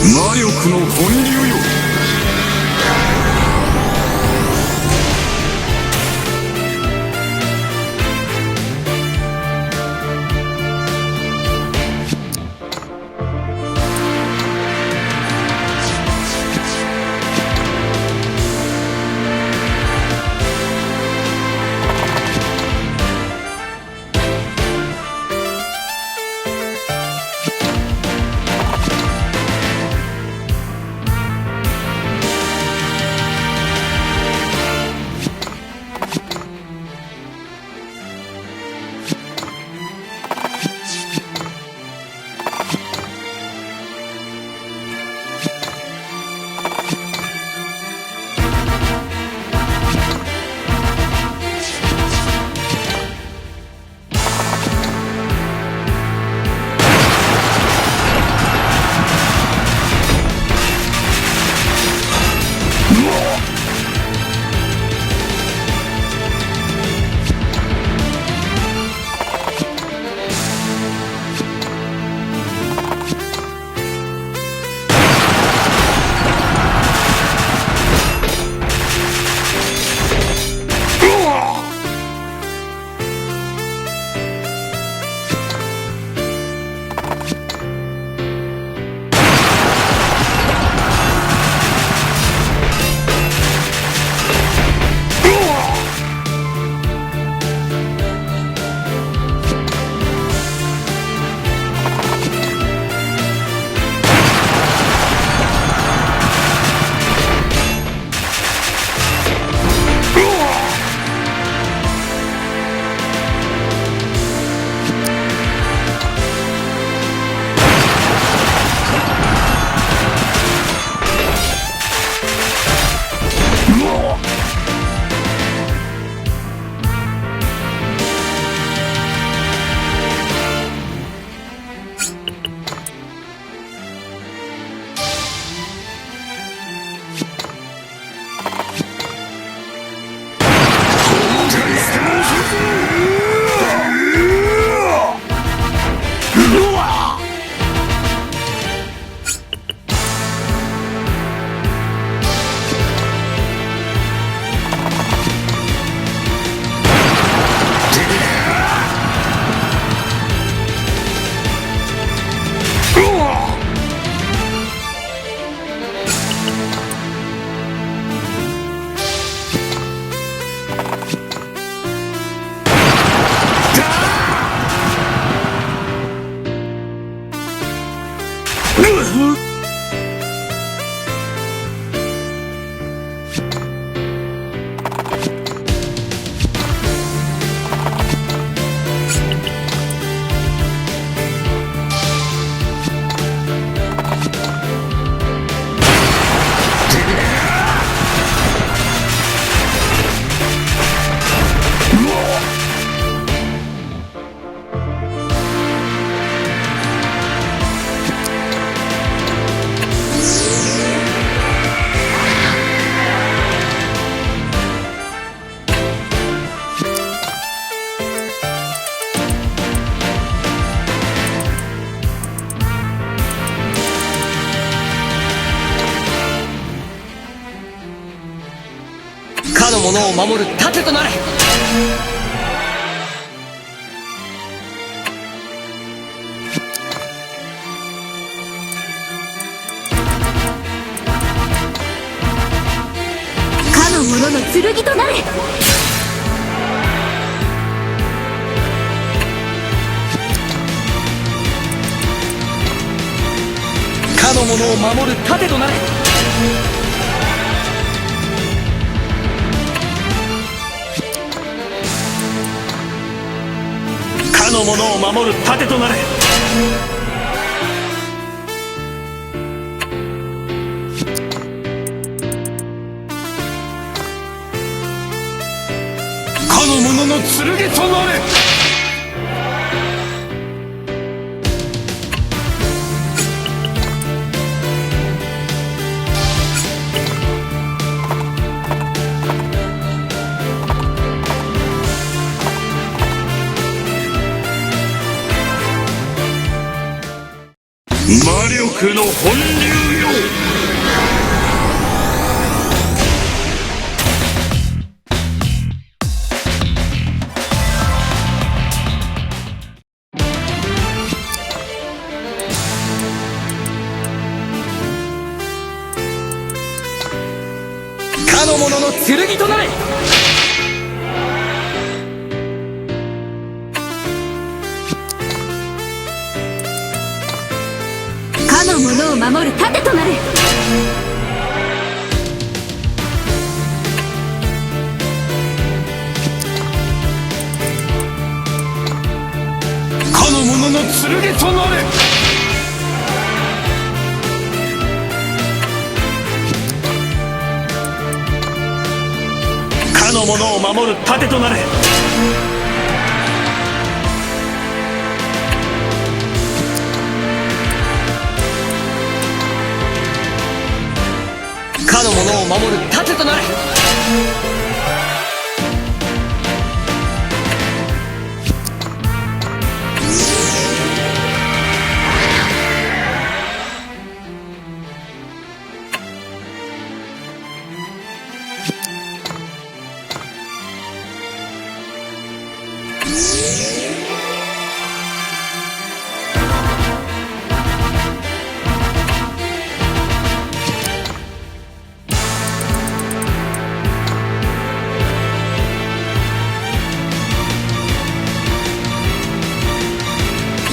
魔力の本流よ。かの者を守る盾となれ。かの者の剣となれ。かの者を守る盾となれ。かの者を守る盾となれ。かの者の剣となれ。魔力の本流よ。かの者の剣となれ。かの者を守る盾となれ。かの者の剣となれ。かの者を守る盾となれ。かの者を守る盾となれ。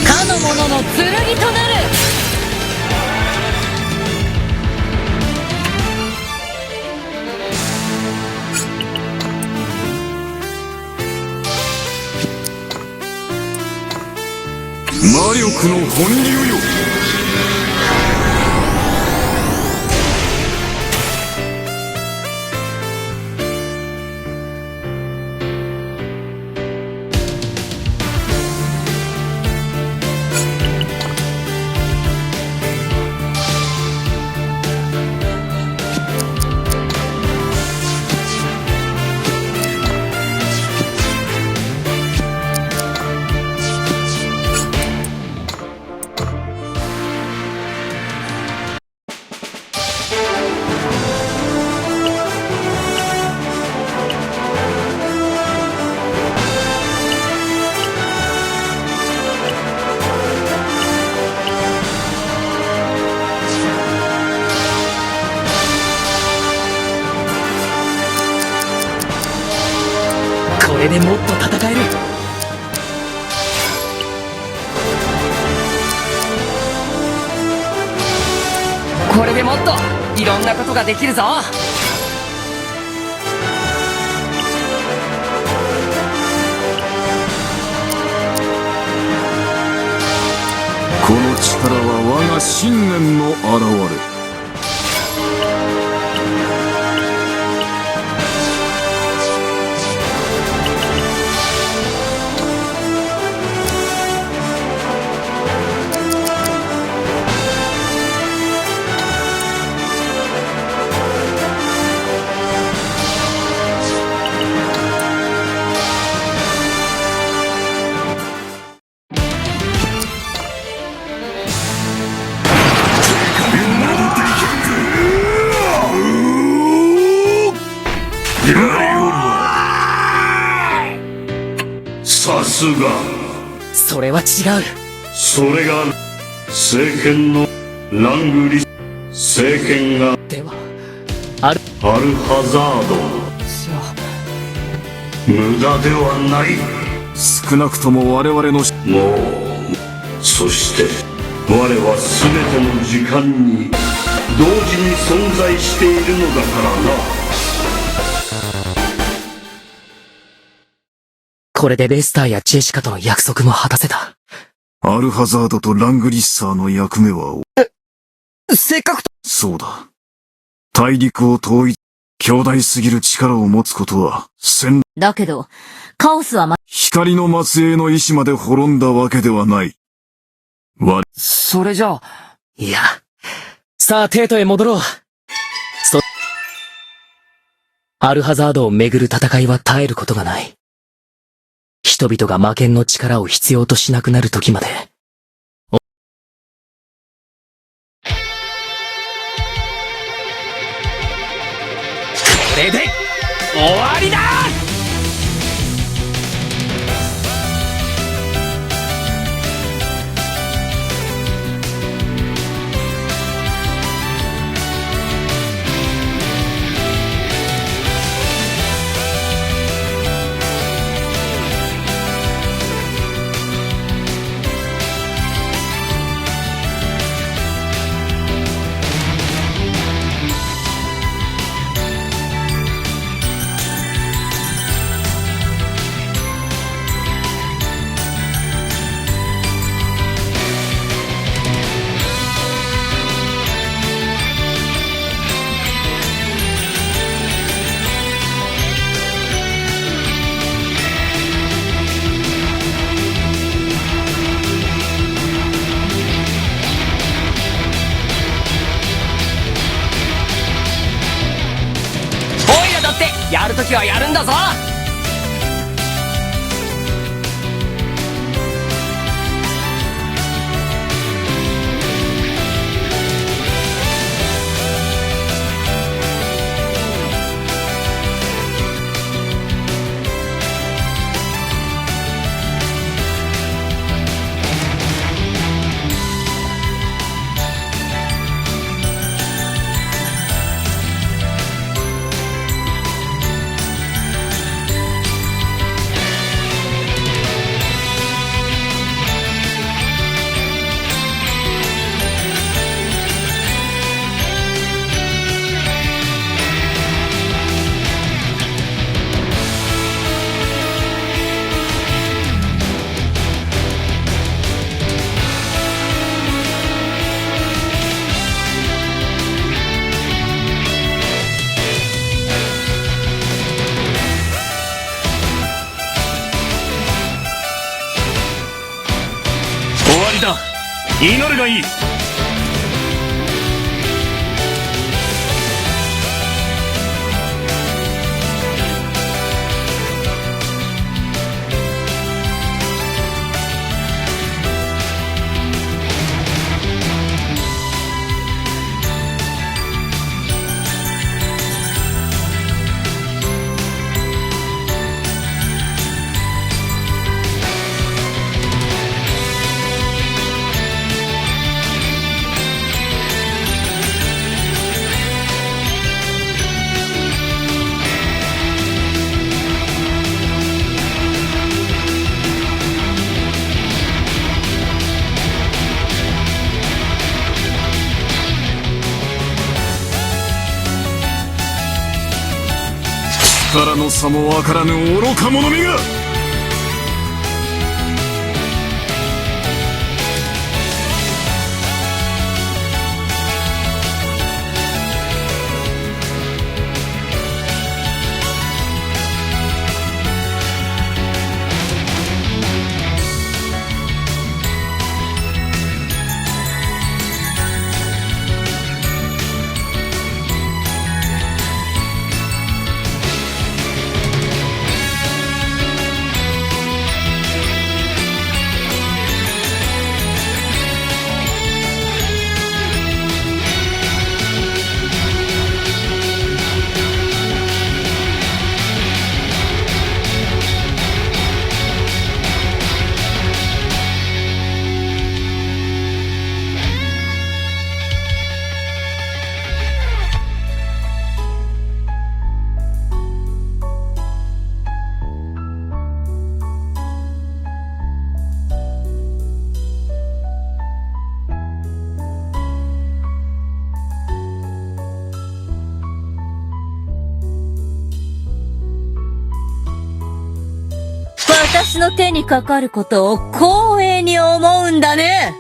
かの者の剣となる。魔力の本流よ。これでもっと戦える。これでもっといろんなことができるぞ。この力は我が信念の表れ。さすが。それは違う。それが聖剣のラングリ聖剣がではアルハザード。じゃあ無駄ではない。少なくとも我々のもう、そして我は全ての時間に同時に存在しているのだからな。これでレスターやジェシカとの約束も果たせた。アルハザードとラングリッサーの役目はせっかくと。そうだ。大陸を統一、強大すぎる力を持つことはだけど、カオスは光の末裔の意志まで滅んだわけではない。それじゃあ、いや。さあ、テートへ戻ろう。アルハザードをめぐる戦いは絶えることがない。人々が魔剣の力を必要としなくなる時まで、るときはやるんだぞ。終わりだ。祈るがいい。力の差もわからぬ愚か者めが。私の手にかかることを光栄に思うんだね。